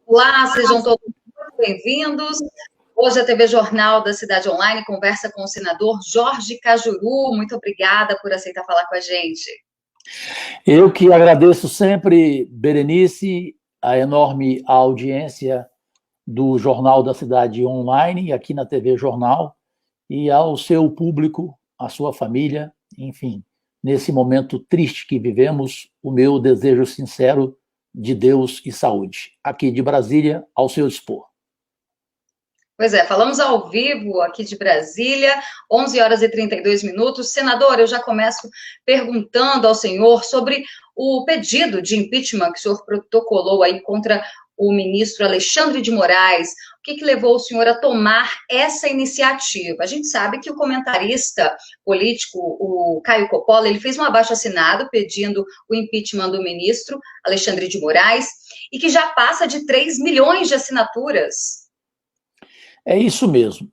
Olá, sejam todos muito bem-vindos. Hoje a TV Jornal da Cidade Online conversa com o senador Jorge Cajuru. Muito obrigada por aceitar falar com a gente. Eu que agradeço sempre, Berenice, a enorme audiência do Jornal da Cidade Online, aqui na TV Jornal, e ao seu público, à sua família, enfim, nesse momento triste que vivemos, o meu desejo sincero de Deus e saúde. Aqui de Brasília, ao seu dispor. Pois é, falamos ao vivo aqui de Brasília, 11 horas e 32 minutos. Senador, eu já começo perguntando ao senhor sobre o pedido de impeachment que o senhor protocolou aí contra o ministro Alexandre de Moraes. O que levou o senhor a tomar essa iniciativa? A gente sabe que o comentarista político, o Caio Coppola, ele fez um abaixo-assinado pedindo o impeachment do ministro Alexandre de Moraes e que já passa de 3 milhões de assinaturas. É isso mesmo.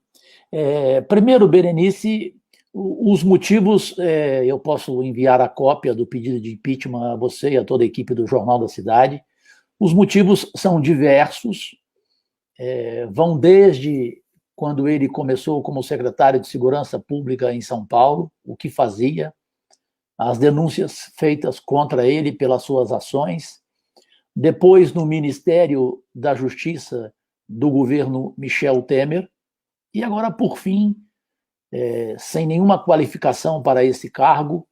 Primeiro, Berenice, os motivos, eu posso enviar a cópia do pedido de impeachment a você e a toda a equipe do Jornal da Cidade. Os motivos são diversos, vão desde quando ele começou como secretário de Segurança Pública em São Paulo, o que fazia, as denúncias feitas contra ele pelas suas ações, depois no Ministério da Justiça do governo Michel Temer, e agora, por fim, sem nenhuma qualificação para esse cargo,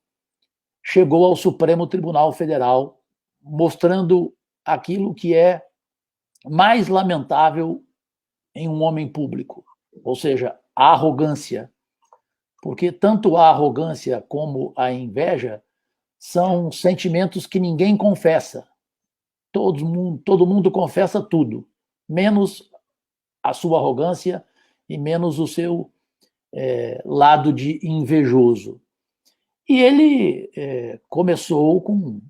chegou ao Supremo Tribunal Federal, mostrando aquilo que é mais lamentável em um homem público, ou seja, a arrogância, porque tanto a arrogância como a inveja são sentimentos que ninguém confessa. Todo mundo confessa tudo, menos a sua arrogância e menos o seu lado de invejoso. E ele começou com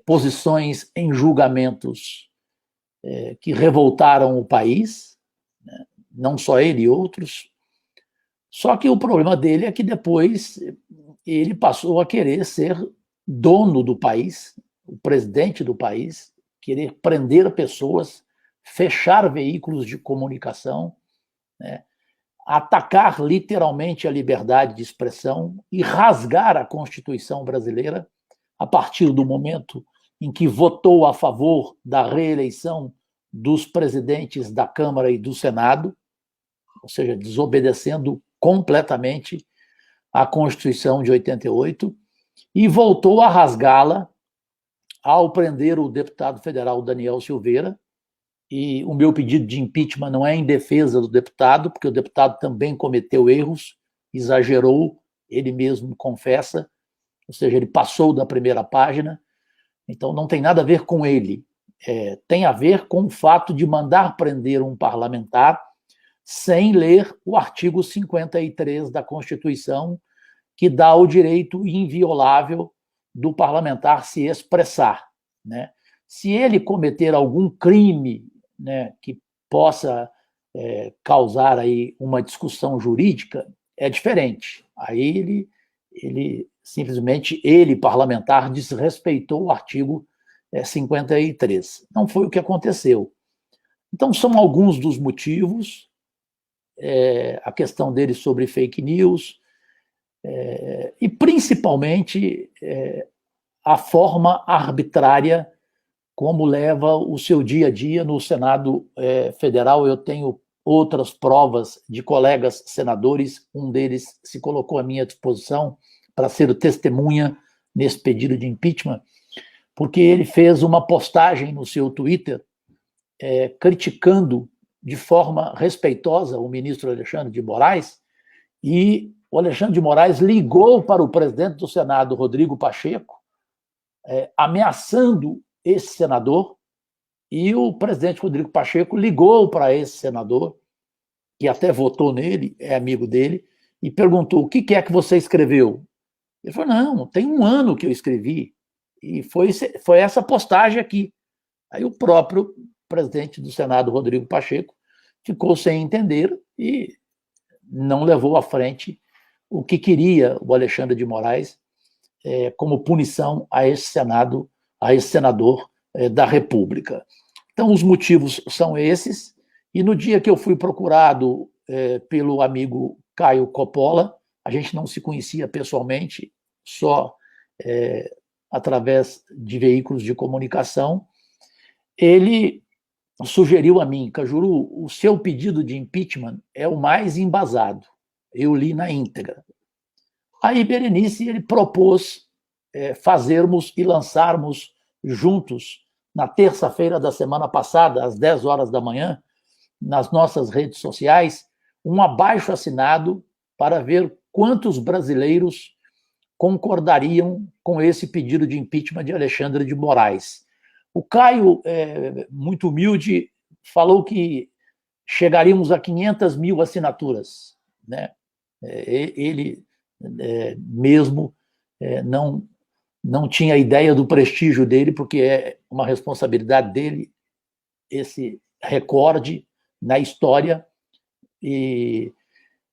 posições em julgamentos que revoltaram o país, né? Não só ele e outros. Só que o problema dele é que depois ele passou a querer ser dono do país, o presidente do país, querer prender pessoas, fechar veículos de comunicação, né? Atacar literalmente a liberdade de expressão e rasgar a Constituição brasileira a partir do momento em que votou a favor da reeleição dos presidentes da Câmara e do Senado, ou seja, desobedecendo completamente a Constituição de 88, e voltou a rasgá-la ao prender o deputado federal Daniel Silveira. E o meu pedido de impeachment não é em defesa do deputado, porque o deputado também cometeu erros, exagerou, ele mesmo confessa, ou seja, ele passou da primeira página, então não tem nada a ver com ele, tem a ver com o fato de mandar prender um parlamentar sem ler o artigo 53 da Constituição, que dá o direito inviolável do parlamentar se expressar, né? Se ele cometer algum crime, né, que possa causar aí uma discussão jurídica, é diferente. Aí ele simplesmente, parlamentar, desrespeitou o artigo 53. Não foi o que aconteceu. Então, são alguns dos motivos, a questão dele sobre fake news, e principalmente a forma arbitrária como leva o seu dia a dia no Senado Federal. Eu tenho outras provas de colegas senadores, um deles se colocou à minha disposição para ser testemunha nesse pedido de impeachment, porque ele fez uma postagem no seu Twitter criticando de forma respeitosa o ministro Alexandre de Moraes, e o Alexandre de Moraes ligou para o presidente do Senado, Rodrigo Pacheco, ameaçando esse senador, e o presidente Rodrigo Pacheco ligou para esse senador, que até votou nele, é amigo dele, e perguntou: o que é que você escreveu? Ele falou: não, tem 1 ano que eu escrevi, e foi essa postagem aqui. Aí o próprio presidente do Senado, Rodrigo Pacheco, ficou sem entender e não levou à frente o que queria o Alexandre de Moraes como punição a esse senador da República. Então, os motivos são esses, e no dia que eu fui procurado pelo amigo Caio Coppola, a gente não se conhecia pessoalmente, só através de veículos de comunicação, ele sugeriu a mim: Cajuru, o seu pedido de impeachment é o mais embasado. Eu li na íntegra. Aí, Berenice, ele propôs fazermos e lançarmos juntos, na terça-feira da semana passada, às 10 horas da manhã, nas nossas redes sociais, um abaixo-assinado para ver quantos brasileiros concordariam com esse pedido de impeachment de Alexandre de Moraes. O Caio, muito humilde, falou que chegaríamos a 500 mil assinaturas, né? Ele mesmo não tinha ideia do prestígio dele, porque é uma responsabilidade dele esse recorde na história, e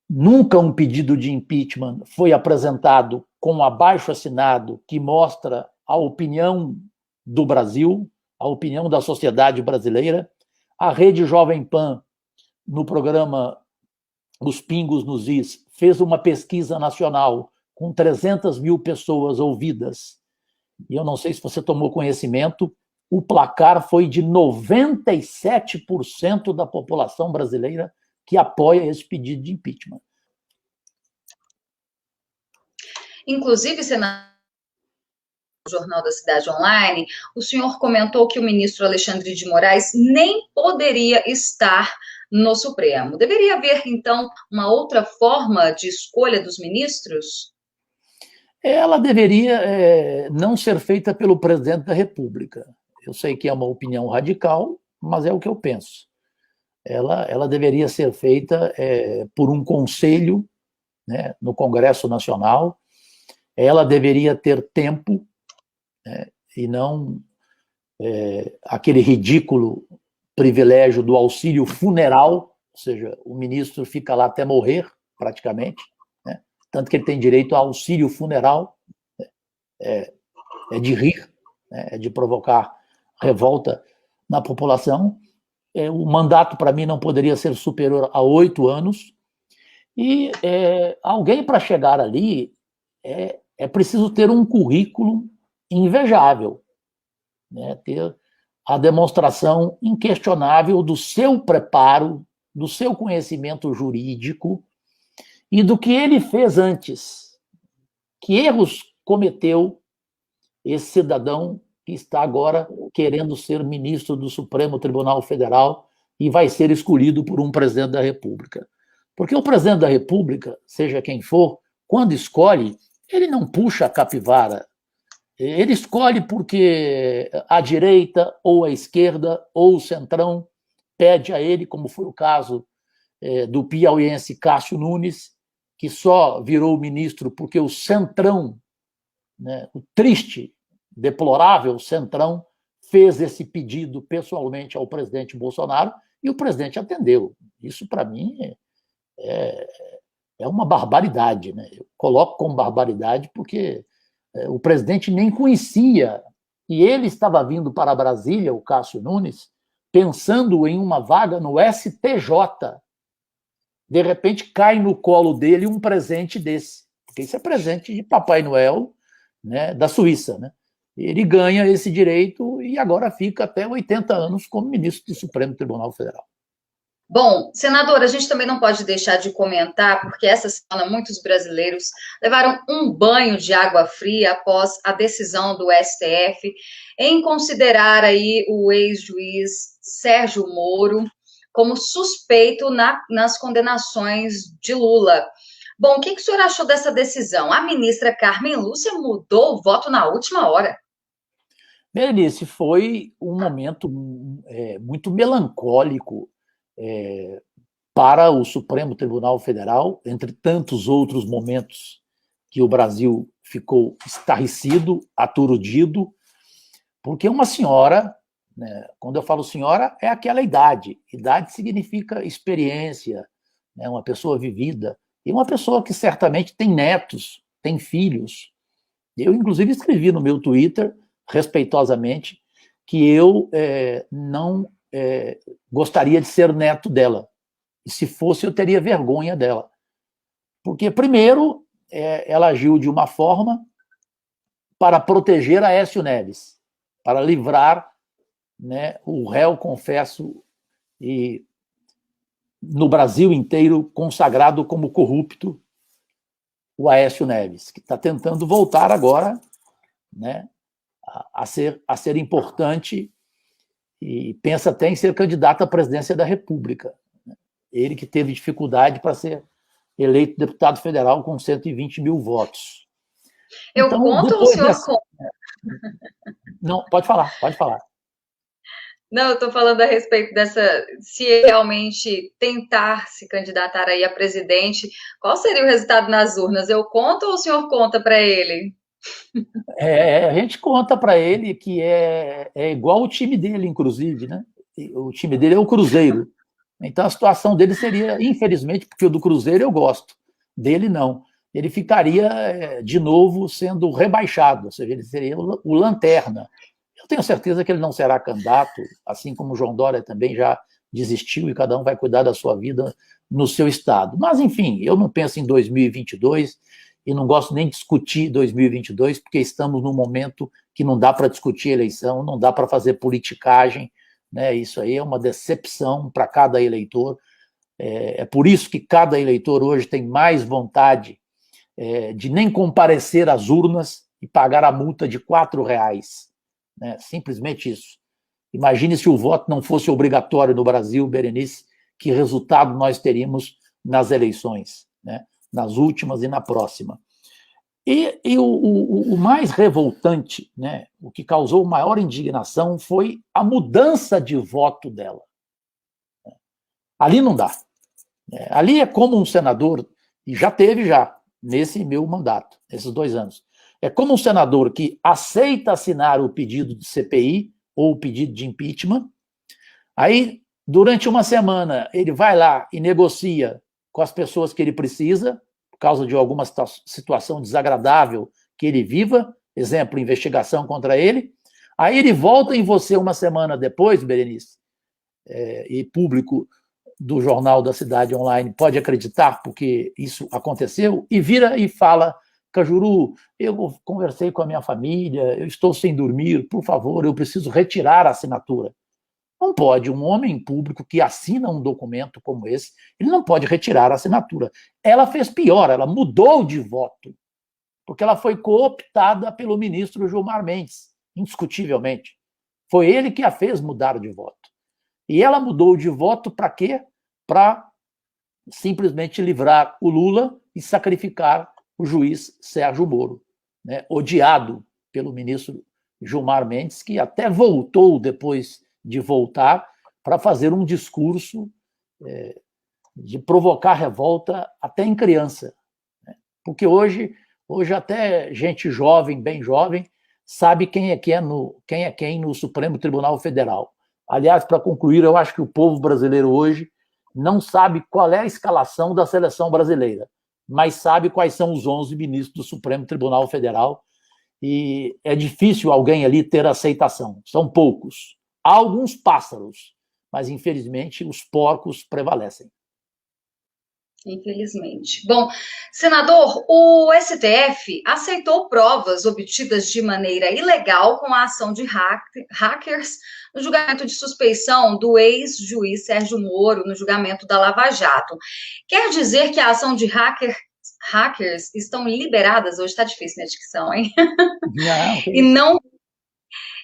nunca um pedido de impeachment foi apresentado com um abaixo-assinado que mostra a opinião do Brasil, a opinião da sociedade brasileira. A Rede Jovem Pan, no programa Os Pingos nos Is, fez uma pesquisa nacional com 300 mil pessoas ouvidas, e eu não sei se você tomou conhecimento, o placar foi de 97% da população brasileira que apoia esse pedido de impeachment. Inclusive, senador, no Jornal da Cidade Online, o senhor comentou que o ministro Alexandre de Moraes nem poderia estar no Supremo. Deveria haver, então, uma outra forma de escolha dos ministros? Ela deveria não ser feita pelo presidente da República. Eu sei que é uma opinião radical, mas é o que eu penso. Ela deveria ser feita por um conselho, né, no Congresso Nacional. Ela deveria ter tempo, né, e não aquele ridículo privilégio do auxílio funeral, ou seja, o ministro fica lá até morrer, praticamente, né? Tanto que ele tem direito a auxílio funeral, é de rir, né? É de provocar revolta na população. O mandato, para mim, não poderia ser superior a 8 anos, e alguém, para chegar ali, é preciso ter um currículo invejável, né? Ter a demonstração inquestionável do seu preparo, do seu conhecimento jurídico e do que ele fez antes. Que erros cometeu esse cidadão que está agora querendo ser ministro do Supremo Tribunal Federal e vai ser escolhido por um presidente da República. Porque o presidente da República, seja quem for, quando escolhe, ele não puxa a capivara. Ele escolhe porque a direita, ou a esquerda, ou o centrão pede a ele, como foi o caso do piauiense Cássio Nunes, que só virou ministro porque o centrão, né, o triste, deplorável centrão, fez esse pedido pessoalmente ao presidente Bolsonaro e o presidente atendeu. Isso, para mim, é uma barbaridade, né? Eu coloco como barbaridade porque o presidente nem conhecia, e ele estava vindo para Brasília, o Cássio Nunes, pensando em uma vaga no STJ. De repente cai no colo dele um presente desse, porque isso é presente de Papai Noel, né, da Suíça, né? Ele ganha esse direito e agora fica até 80 anos como ministro do Supremo Tribunal Federal. Bom, senador, a gente também não pode deixar de comentar, porque essa semana muitos brasileiros levaram um banho de água fria após a decisão do STF em considerar aí o ex-juiz Sérgio Moro como suspeito nas condenações de Lula. Bom, o que o senhor achou dessa decisão? A ministra Carmen Lúcia mudou o voto na última hora. Berenice, foi um momento muito melancólico para o Supremo Tribunal Federal, entre tantos outros momentos que o Brasil ficou estarrecido, aturdido, porque uma senhora, né, quando eu falo senhora, é aquela idade. Idade significa experiência, né, uma pessoa vivida, e uma pessoa que certamente tem netos, tem filhos. Eu, inclusive, escrevi no meu Twitter, respeitosamente, que eu não gostaria de ser neto dela. E se fosse, eu teria vergonha dela. Porque, primeiro, ela agiu de uma forma para proteger Aécio Neves, para livrar, né, o réu, confesso, e no Brasil inteiro consagrado como corrupto, o Aécio Neves, que está tentando voltar agora, né, a ser importante e pensa até em ser candidato à presidência da República. Ele que teve dificuldade para ser eleito deputado federal com 120 mil votos. Eu Então, conto ou o depois senhor conta? Não, pode falar, pode falar. Não, eu estou falando a respeito dessa, se ele realmente tentar se candidatar aí a presidente, qual seria o resultado nas urnas? Eu conto ou o senhor conta para ele? A gente conta para ele que é igual o time dele, inclusive, né? O time dele é o Cruzeiro. Então a situação dele seria, infelizmente, porque o do Cruzeiro eu gosto, dele não. Ele ficaria de novo sendo rebaixado, ou seja, ele seria o lanterna. Eu tenho certeza que ele não será candidato, assim como o João Dória também já desistiu e cada um vai cuidar da sua vida no seu estado. Mas, enfim, eu não penso em 2022 e não gosto nem de discutir 2022, porque estamos num momento que não dá para discutir eleição, não dá para fazer politicagem, né? Isso aí é uma decepção para cada eleitor. É por isso que cada eleitor hoje tem mais vontade de nem comparecer às urnas e pagar a multa de R$ 4. Né? Simplesmente isso. Imagine se o voto não fosse obrigatório no Brasil, Berenice, que resultado nós teríamos nas eleições, né? Nas últimas e na próxima. E o mais revoltante, né, o que causou maior indignação, foi a mudança de voto dela. Ali não dá. Ali é como um senador, e já teve nesse meu mandato, nesses 2 anos, é como um senador que aceita assinar o pedido de CPI ou o pedido de impeachment, aí, durante uma semana, ele vai lá e negocia com as pessoas que ele precisa, por causa de alguma situação desagradável que ele viva, exemplo, investigação contra ele, aí ele volta em você uma semana depois, Berenice, e público do Jornal da Cidade Online pode acreditar, porque isso aconteceu, e vira e fala: Cajuru, eu conversei com a minha família, eu estou sem dormir, por favor, eu preciso retirar a assinatura. Não pode, um homem público que assina um documento como esse, ele não pode retirar a assinatura. Ela fez pior, ela mudou de voto, porque ela foi cooptada pelo ministro Gilmar Mendes, indiscutivelmente. Foi ele que a fez mudar de voto. E ela mudou de voto para quê? Para simplesmente livrar o Lula e sacrificar o juiz Sérgio Moro, né? Odiado pelo ministro Gilmar Mendes, que até voltou depois de voltar para fazer um discurso de provocar revolta até em criança. Né? Porque hoje até gente jovem, bem jovem, sabe quem é quem no Supremo Tribunal Federal. Aliás, para concluir, eu acho que o povo brasileiro hoje não sabe qual é a escalação da seleção brasileira, mas sabe quais são os 11 ministros do Supremo Tribunal Federal, e é difícil alguém ali ter aceitação, são poucos. Há alguns pássaros, mas infelizmente os porcos prevalecem. Infelizmente. Bom, senador, o STF aceitou provas obtidas de maneira ilegal com a ação de hackers no julgamento de suspeição do ex-juiz Sérgio Moro no julgamento da Lava Jato. Quer dizer que a ação de hackers estão liberadas? Hoje está difícil na dicção, hein? Não, e não.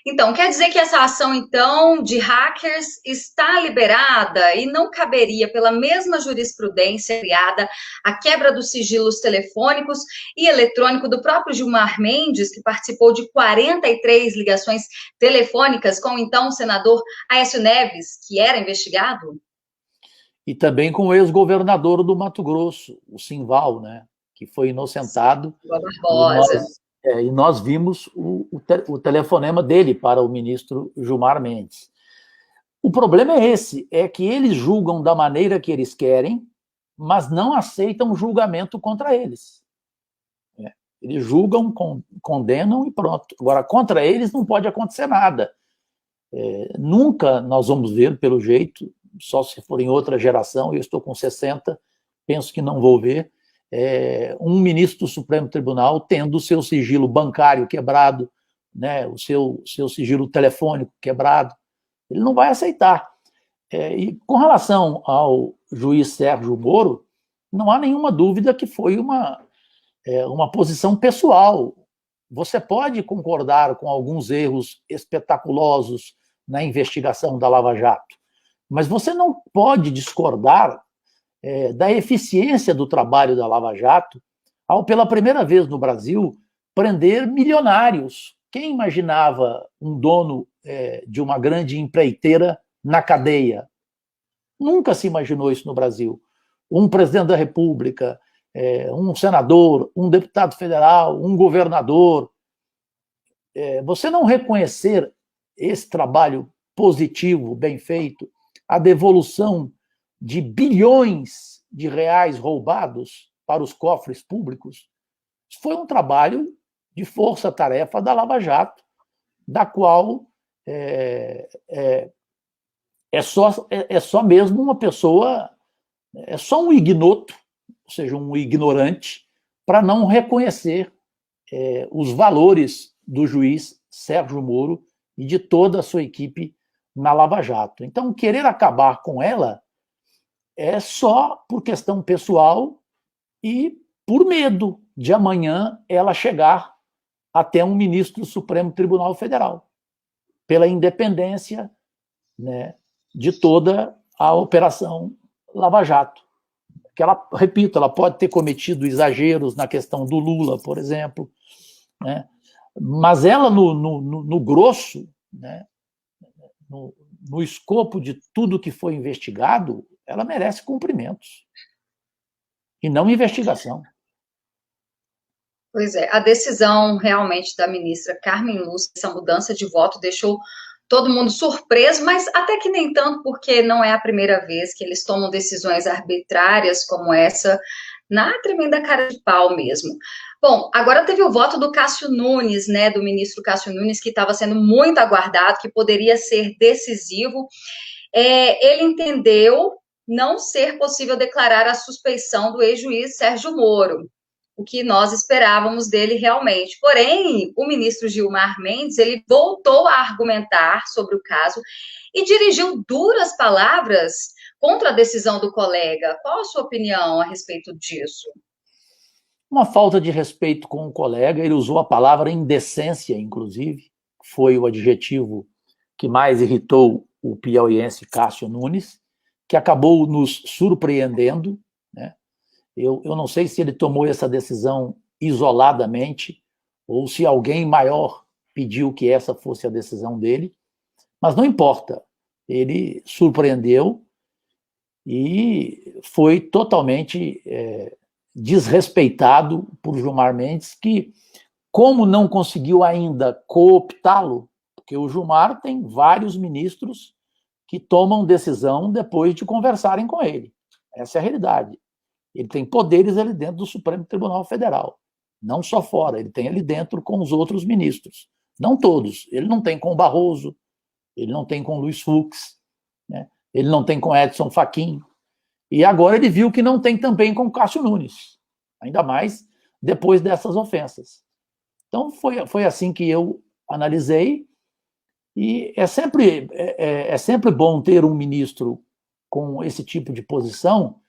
Então, quer dizer que essa ação, então, de hackers está liberada e não caberia, pela mesma jurisprudência criada, a quebra dos sigilos telefônicos e eletrônico do próprio Gilmar Mendes, que participou de 43 ligações telefônicas com, então, o senador Aécio Neves, que era investigado? E também com o ex-governador do Mato Grosso, o Simval, né, que foi inocentado. Barbosa. E nós vimos o telefonema dele para o ministro Gilmar Mendes. O problema é esse, é que eles julgam da maneira que eles querem, mas não aceitam julgamento contra eles. Eles julgam, condenam e pronto. Agora, contra eles não pode acontecer nada. Nunca nós vamos ver, pelo jeito, só se for em outra geração, eu estou com 60, penso que não vou ver, um ministro do Supremo Tribunal tendo o seu sigilo bancário quebrado, né, o seu sigilo telefônico quebrado. Ele não vai aceitar. E com relação ao juiz Sérgio Moro, não há nenhuma dúvida que foi uma posição pessoal. Você pode concordar com alguns erros espetaculosos na investigação da Lava Jato, mas você não pode discordar da eficiência do trabalho da Lava Jato ao, pela primeira vez no Brasil, prender milionários. Quem imaginava um dono de uma grande empreiteira na cadeia? Nunca se imaginou isso no Brasil. Um presidente da República, um senador, um deputado federal, um governador. Você não reconhecer esse trabalho positivo, bem feito, a devolução de bilhões de reais roubados para os cofres públicos, foi um trabalho de força-tarefa da Lava Jato, da qual é só mesmo uma pessoa, é só um ignoto, ou seja, um ignorante, para não reconhecer os valores do juiz Sérgio Moro e de toda a sua equipe na Lava Jato. Então, querer acabar com ela é só por questão pessoal e por medo de amanhã ela chegar até um ministro do Supremo Tribunal Federal, pela independência, né, de toda a operação Lava Jato. Que ela, repito, ela pode ter cometido exageros na questão do Lula, por exemplo, né, mas ela, no grosso, né, no escopo de tudo que foi investigado, ela merece cumprimentos e não investigação. Pois é, a decisão realmente da ministra Carmen Lúcia, essa mudança de voto deixou todo mundo surpreso, mas até que nem tanto, porque não é a primeira vez que eles tomam decisões arbitrárias como essa, na tremenda cara de pau mesmo. Bom, agora teve o voto do Cássio Nunes, né, do ministro Cássio Nunes, que estava sendo muito aguardado, que poderia ser decisivo. Ele entendeu não ser possível declarar a suspeição do ex-juiz Sérgio Moro, o que nós esperávamos dele realmente. Porém, o ministro Gilmar Mendes, ele voltou a argumentar sobre o caso e dirigiu duras palavras contra a decisão do colega. Qual a sua opinião a respeito disso? Uma falta de respeito com o colega, ele usou a palavra indecência, inclusive, foi o adjetivo que mais irritou o piauiense Cássio Nunes, que acabou nos surpreendendo, né? Eu não sei se ele tomou essa decisão isoladamente ou se alguém maior pediu que essa fosse a decisão dele, mas não importa. Ele surpreendeu e foi totalmente desrespeitado por Gilmar Mendes, que, como não conseguiu ainda cooptá-lo, porque o Gilmar tem vários ministros que tomam decisão depois de conversarem com ele. Essa é a realidade. Ele tem poderes ali dentro do Supremo Tribunal Federal, não só fora, ele tem ali dentro com os outros ministros. Não todos. Ele não tem com o Barroso, ele não tem com o Luiz Fux, né? Ele não tem com Edson Fachin. E agora ele viu que não tem também com Cássio Nunes, ainda mais depois dessas ofensas. Então, foi assim que eu analisei, e é sempre bom ter um ministro com esse tipo de posição,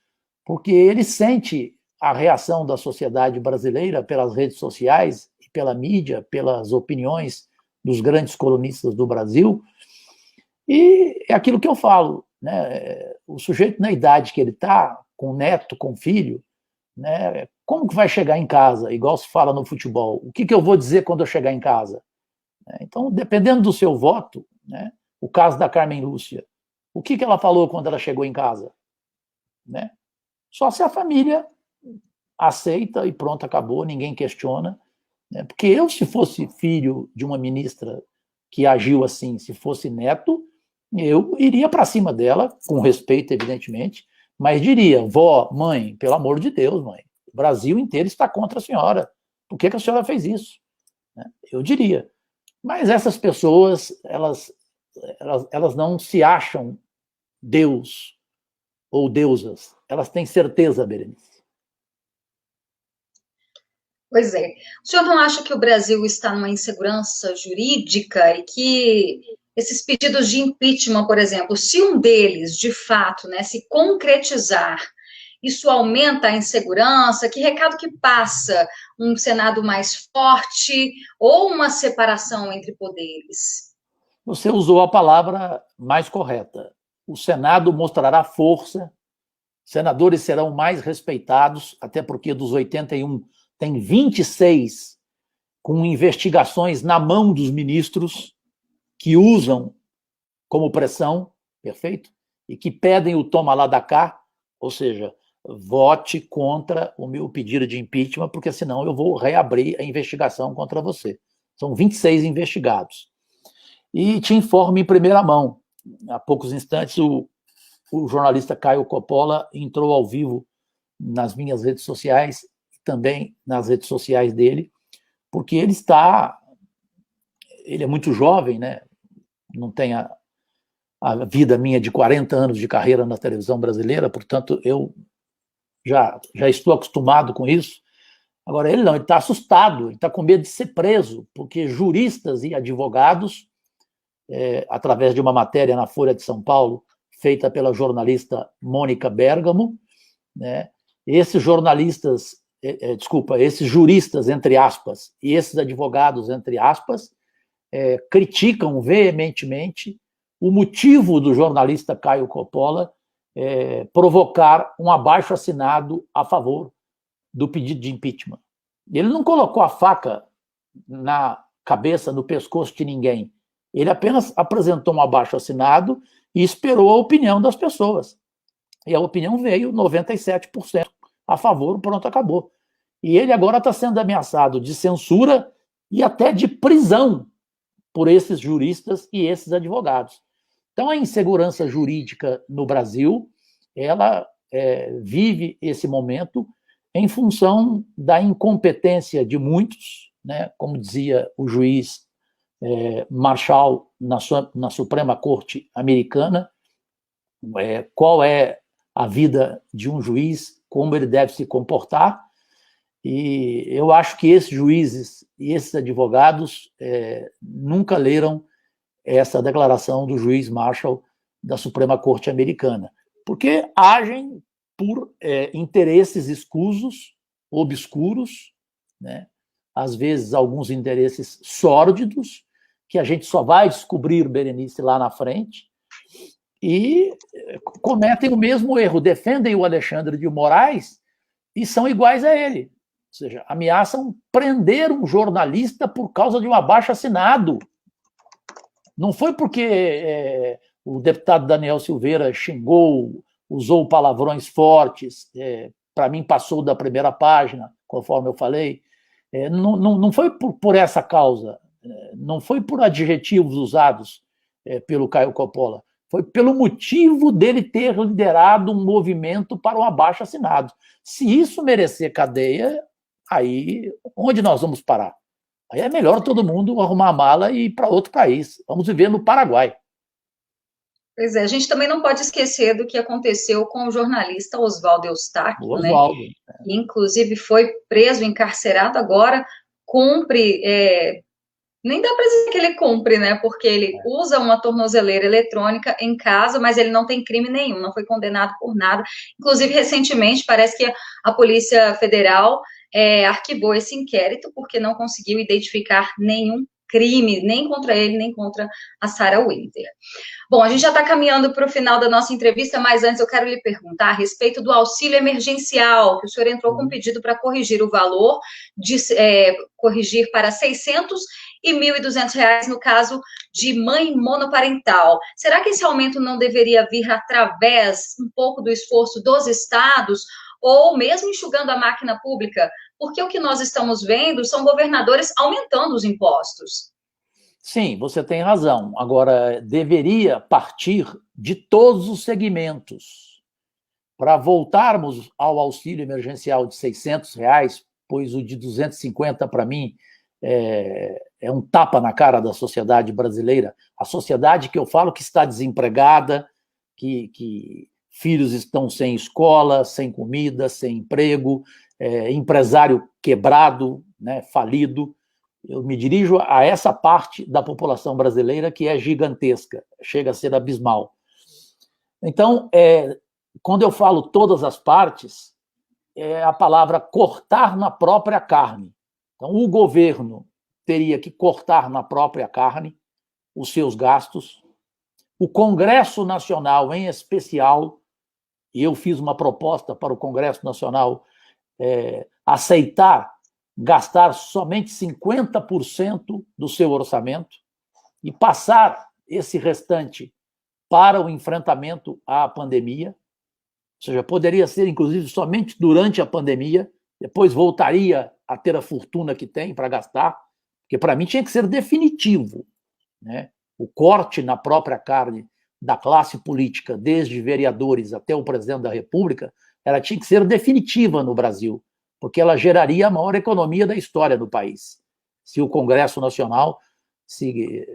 porque ele sente a reação da sociedade brasileira pelas redes sociais, pela mídia, pelas opiniões dos grandes colunistas do Brasil, e é aquilo que eu falo, né? O sujeito, na idade que ele está, com neto, com filho, né? Como que vai chegar em casa, igual se fala no futebol? O que eu vou dizer quando eu chegar em casa? Então, dependendo do seu voto, né? O caso da Carmen Lúcia, o que ela falou quando ela chegou em casa? Né? Só se a família aceita e pronto, acabou, ninguém questiona. Né? Porque eu, se fosse filho de uma ministra que agiu assim, se fosse neto, eu iria para cima dela, com respeito, evidentemente, mas diria, vó, mãe, pelo amor de Deus, mãe, o Brasil inteiro está contra a senhora. Por que a senhora fez isso? Eu diria. Mas essas pessoas, elas elas não se acham Deus ou deusas. Elas têm certeza, Berenice. Pois é. O senhor não acha que o Brasil está numa insegurança jurídica e que esses pedidos de impeachment, por exemplo, se um deles, de fato, né, se concretizar, isso aumenta a insegurança? Que recado que passa? Um Senado mais forte ou uma separação entre poderes? Você usou a palavra mais correta. O Senado mostrará força, senadores serão mais respeitados, até porque dos 81 tem 26 com investigações na mão dos ministros que usam como pressão, perfeito? E que pedem o toma lá da cá, ou seja, vote contra o meu pedido de impeachment, porque senão eu vou reabrir a investigação contra você. São 26 investigados. E te informo em primeira mão, há poucos instantes o jornalista Caio Coppola entrou ao vivo nas minhas redes sociais, também nas redes sociais dele, porque ele é muito jovem, né? Não tem a vida minha de 40 anos de carreira na televisão brasileira, portanto, eu já estou acostumado com isso. Agora, ele não, ele está assustado, ele está com medo de ser preso, porque juristas e advogados, através de uma matéria na Folha de São Paulo, feita pela jornalista Mônica Bergamo, né, esses juristas, entre aspas, e esses advogados, entre aspas, criticam veementemente o motivo do jornalista Caio Coppola provocar um abaixo-assinado a favor do pedido de impeachment. Ele não colocou a faca na cabeça, no pescoço de ninguém. Ele apenas apresentou um abaixo-assinado e esperou a opinião das pessoas. E a opinião veio 97% a favor, pronto, acabou. E ele agora está sendo ameaçado de censura e até de prisão por esses juristas e esses advogados. Então, a insegurança jurídica no Brasil, ela vive esse momento em função da incompetência de muitos, né? Como dizia o juiz Marshall na Suprema Corte Americana, qual é a vida de um juiz, como ele deve se comportar, e eu acho que esses juízes e esses advogados nunca leram essa declaração do juiz Marshall da Suprema Corte Americana, porque agem por interesses escusos, obscuros, né? Às vezes alguns interesses sórdidos, que a gente só vai descobrir, Berenice, lá na frente, e cometem o mesmo erro, defendem o Alexandre de Moraes e são iguais a ele. Ou seja, ameaçam prender um jornalista por causa de um abaixo-assinado. Não foi porque o deputado Daniel Silveira xingou, usou palavrões fortes, para mim passou da primeira página, conforme eu falei. Não foi por essa causa, não foi por adjetivos usados pelo Caio Coppola, foi pelo motivo dele ter liderado um movimento para um abaixo-assinado. Se isso merecer cadeia, aí onde nós vamos parar? Aí é melhor todo mundo arrumar a mala e ir para outro país. Vamos viver no Paraguai. Pois é, a gente também não pode esquecer do que aconteceu com o jornalista Oswaldo Eustáquio, né? Que inclusive foi preso, encarcerado, agora cumpre, nem dá para dizer que ele cumpre, né? Porque ele usa uma tornozeleira eletrônica em casa, mas ele não tem crime nenhum, não foi condenado por nada. Inclusive, recentemente, parece que a Polícia Federal arquivou esse inquérito porque não conseguiu identificar nenhum crime, nem contra ele, nem contra a Sarah Winter. Bom, a gente já está caminhando para o final da nossa entrevista, mas antes eu quero lhe perguntar a respeito do auxílio emergencial, que o senhor entrou com um pedido para corrigir o valor, corrigir para 600 e R$ 1.200 no caso de mãe monoparental. Será que esse aumento não deveria vir através um pouco do esforço dos estados ou mesmo enxugando a máquina pública? Porque o que nós estamos vendo são governadores aumentando os impostos. Sim, você tem razão. Agora, deveria partir de todos os segmentos. Para voltarmos ao auxílio emergencial de R$ 600, pois o de 250 para mim é um tapa na cara da sociedade brasileira, a sociedade que eu falo que está desempregada, que filhos estão sem escola, sem comida, sem emprego, empresário quebrado, né, falido. Eu me dirijo a essa parte da população brasileira que é gigantesca, chega a ser abismal. Então, quando eu falo todas as partes, é a palavra cortar na própria carne. Então, o governo teria que cortar na própria carne os seus gastos. O Congresso Nacional, em especial, e eu fiz uma proposta para o Congresso Nacional aceitar gastar somente 50% do seu orçamento e passar esse restante para o enfrentamento à pandemia, ou seja, poderia ser, inclusive, somente durante a pandemia, depois voltaria a ter a fortuna que tem para gastar, porque para mim tinha que ser definitivo, né? O corte na própria carne da classe política, desde vereadores até o presidente da República, ela tinha que ser definitiva no Brasil, porque ela geraria a maior economia da história do país. Se o Congresso Nacional, se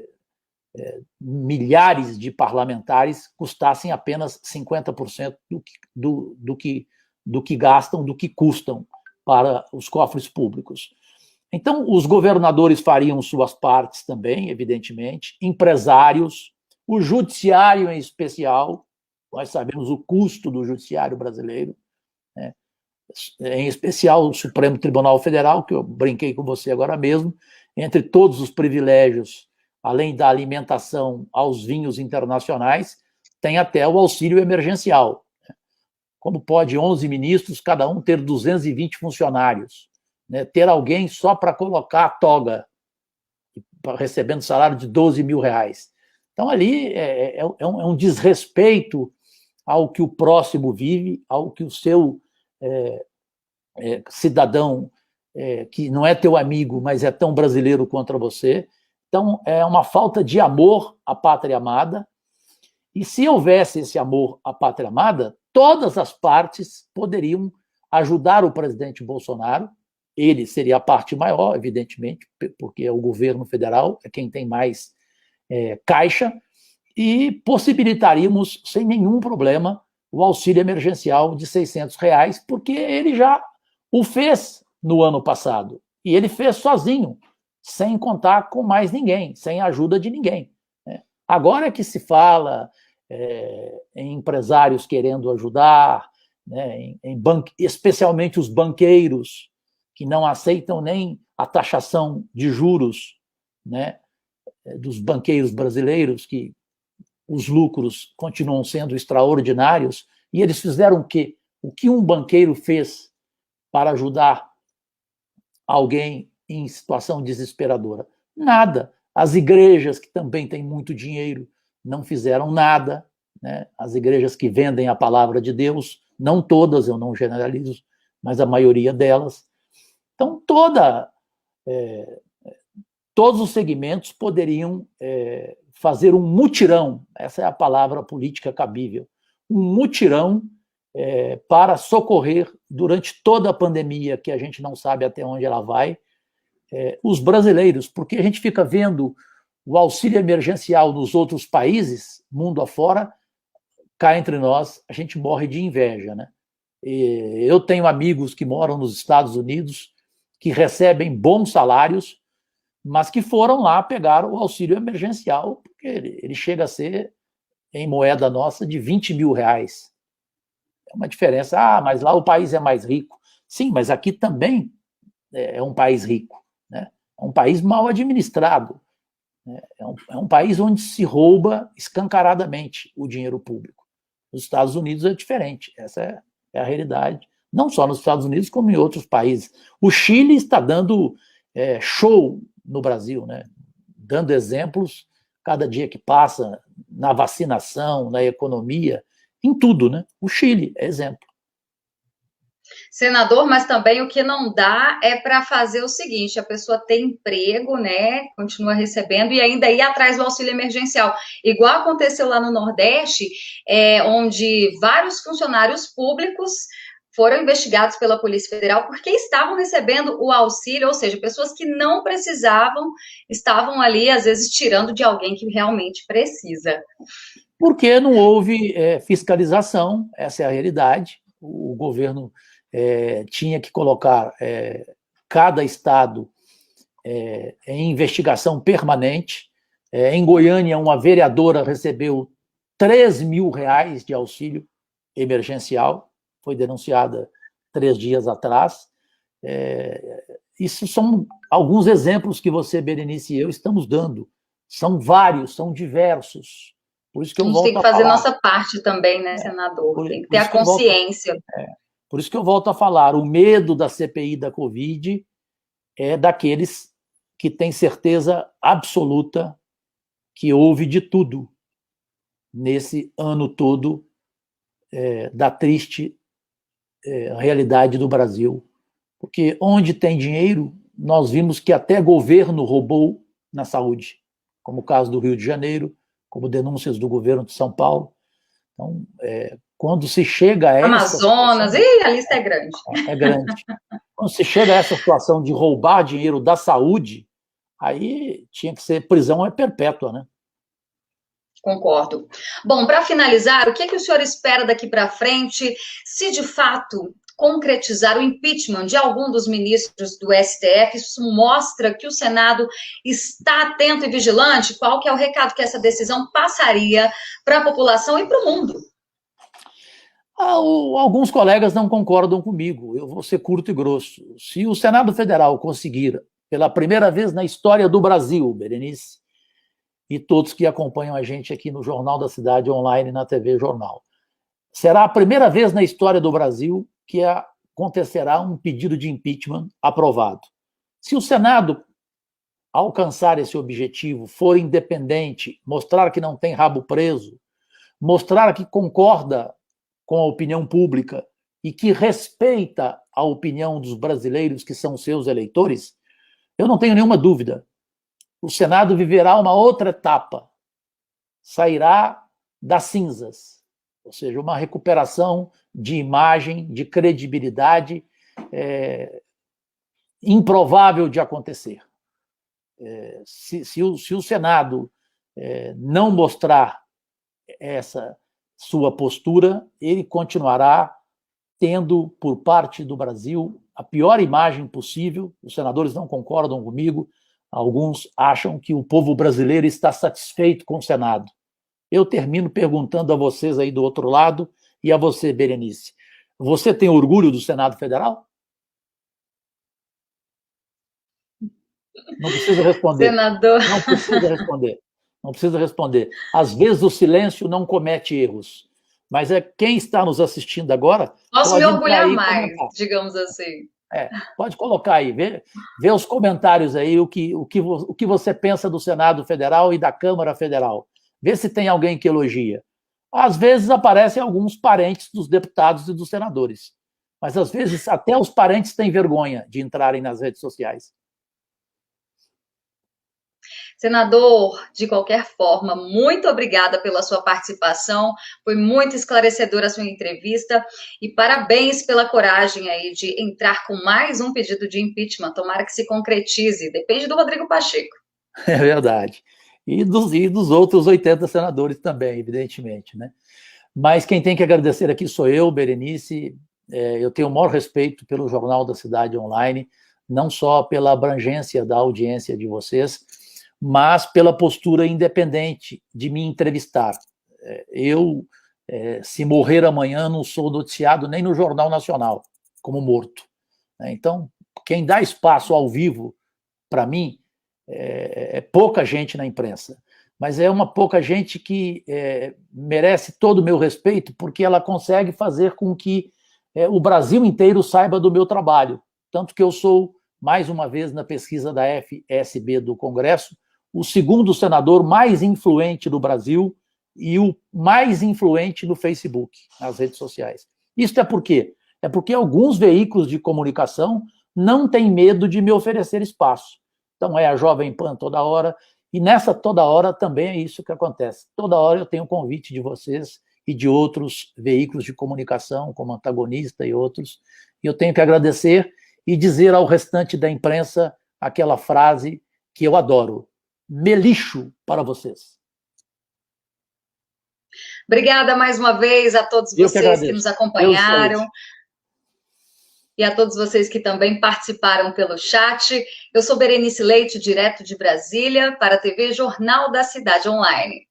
milhares de parlamentares custassem apenas 50% do que gastam, do que custam para os cofres públicos. Então, os governadores fariam suas partes também, evidentemente, empresários, o judiciário em especial, nós sabemos o custo do judiciário brasileiro, né? Em especial o Supremo Tribunal Federal, que eu brinquei com você agora mesmo, entre todos os privilégios, além da alimentação aos vinhos internacionais, tem até o auxílio emergencial. Como pode 11 ministros, cada um ter 220 funcionários, né? Ter alguém só para colocar a toga, recebendo salário de 12 mil reais. Então, ali é um desrespeito ao que o próximo vive, ao que o seu cidadão, que não é teu amigo, mas é tão brasileiro contra você. Então, é uma falta de amor à pátria amada. E se houvesse esse amor à pátria amada, todas as partes poderiam ajudar o presidente Bolsonaro. Ele seria a parte maior, evidentemente, porque o governo federal é quem tem mais caixa, e possibilitaríamos, sem nenhum problema, o auxílio emergencial de R$600, porque ele já o fez no ano passado. E ele fez sozinho, sem contar com mais ninguém, sem a ajuda de ninguém. Agora é que se fala em empresários querendo ajudar, né, especialmente os banqueiros, que não aceitam nem a taxação de juros, né, dos banqueiros brasileiros, que os lucros continuam sendo extraordinários, e eles fizeram o quê? O que um banqueiro fez para ajudar alguém em situação desesperadora? Nada. As igrejas, que também têm muito dinheiro, não fizeram nada, né? As igrejas que vendem a palavra de Deus, não todas, eu não generalizo, mas a maioria delas. Então, todos os segmentos poderiam fazer um mutirão, essa é a palavra política cabível, um mutirão para socorrer durante toda a pandemia, que a gente não sabe até onde ela vai, os brasileiros, porque a gente fica vendo o auxílio emergencial nos outros países, mundo afora, cá entre nós, a gente morre de inveja, né? Eu tenho amigos que moram nos Estados Unidos, que recebem bons salários, mas que foram lá pegar o auxílio emergencial, porque ele chega a ser, em moeda nossa, de 20 mil reais. É uma diferença. Mas lá o país é mais rico. Sim, mas aqui também é um país rico, né? É um país mal administrado. Né? É um país onde se rouba escancaradamente o dinheiro público. Nos Estados Unidos é diferente. Essa é a realidade. Não só nos Estados Unidos, como em outros países. O Chile está dando show no Brasil, né? Dando exemplos cada dia que passa, na vacinação, na economia, em tudo, né? O Chile é exemplo. Senador, mas também o que não dá é para fazer o seguinte: a pessoa tem emprego, né? Continua recebendo e ainda ir atrás do auxílio emergencial. Igual aconteceu lá no Nordeste, onde vários funcionários públicos foram investigados pela Polícia Federal porque estavam recebendo o auxílio, ou seja, pessoas que não precisavam, estavam ali, às vezes, tirando de alguém que realmente precisa. Porque não houve fiscalização, essa é a realidade. O governo tinha que colocar cada estado em investigação permanente. Em Goiânia, uma vereadora recebeu R$ 3.000 de auxílio emergencial, foi denunciada 3 dias atrás. Isso são alguns exemplos que você, Berenice, e eu estamos dando. São vários, são diversos. Por isso que eu volto a gente tem que fazer nossa parte também, né, senador? Tem que ter a consciência. Por isso que eu volto a falar, o medo da CPI da Covid é daqueles que têm certeza absoluta que houve de tudo nesse ano todo da triste realidade do Brasil. Porque onde tem dinheiro, nós vimos que até governo roubou na saúde, como o caso do Rio de Janeiro, como denúncias do governo de São Paulo. Então, quando se chega a essa Amazonas, situação, a lista é grande. É grande. Quando se chega a essa situação de roubar dinheiro da saúde, aí tinha que ser prisão perpétua, né? Concordo. Bom, para finalizar, o que o senhor espera daqui para frente, se de fato concretizar o impeachment de algum dos ministros do STF? Isso mostra que o Senado está atento e vigilante? Qual que é o recado que essa decisão passaria para a população e para o mundo? Alguns colegas não concordam comigo, eu vou ser curto e grosso. Se o Senado Federal conseguir, pela primeira vez na história do Brasil, Berenice, e todos que acompanham a gente aqui no Jornal da Cidade Online, na TV Jornal, será a primeira vez na história do Brasil que acontecerá um pedido de impeachment aprovado. Se o Senado alcançar esse objetivo, for independente, mostrar que não tem rabo preso, mostrar que concorda com a opinião pública e que respeita a opinião dos brasileiros que são seus eleitores, eu não tenho nenhuma dúvida. O Senado viverá uma outra etapa, sairá das cinzas, ou seja, uma recuperação de imagem, de credibilidade improvável de acontecer. Se o Senado não mostrar essa sua postura, ele continuará tendo, por parte do Brasil, a pior imagem possível. Os senadores não concordam comigo, alguns acham que o povo brasileiro está satisfeito com o Senado. Eu termino perguntando a vocês aí do outro lado, e a você, Berenice, você tem orgulho do Senado Federal? Não precisa responder. Senador. Não precisa responder. Não precisa responder. Às vezes o silêncio não comete erros, mas quem está nos assistindo agora... Posso me orgulhar mais, digamos assim. Pode colocar aí, vê os comentários aí, o que você pensa do Senado Federal e da Câmara Federal. Vê se tem alguém que elogia. Às vezes aparecem alguns parentes dos deputados e dos senadores, mas às vezes até os parentes têm vergonha de entrarem nas redes sociais. Senador, de qualquer forma, muito obrigada pela sua participação, foi muito esclarecedora a sua entrevista e parabéns pela coragem aí de entrar com mais um pedido de impeachment, tomara que se concretize, depende do Rodrigo Pacheco. É verdade, e dos outros 80 senadores também, evidentemente, né? Mas quem tem que agradecer aqui sou eu, Berenice, eu tenho o maior respeito pelo Jornal da Cidade Online, não só pela abrangência da audiência de vocês, mas pela postura independente de me entrevistar. Eu, se morrer amanhã, não sou noticiado nem no Jornal Nacional, como morto. Então, quem dá espaço ao vivo, para mim, é pouca gente na imprensa, mas é uma pouca gente que merece todo o meu respeito, porque ela consegue fazer com que o Brasil inteiro saiba do meu trabalho. Tanto que eu sou, mais uma vez, na pesquisa da FSB do Congresso, o segundo senador mais influente do Brasil e o mais influente no Facebook, nas redes sociais. Isso é por quê? É porque alguns veículos de comunicação não têm medo de me oferecer espaço. Então é a Jovem Pan toda hora, e nessa toda hora também é isso que acontece. Toda hora eu tenho convite de vocês e de outros veículos de comunicação, como Antagonista e outros. E eu tenho que agradecer e dizer ao restante da imprensa aquela frase que eu adoro: me lixo para vocês. Obrigada mais uma vez a todos vocês que nos acompanharam. E a todos vocês que também participaram pelo chat. Eu sou Berenice Leite, direto de Brasília, para a TV Jornal da Cidade Online.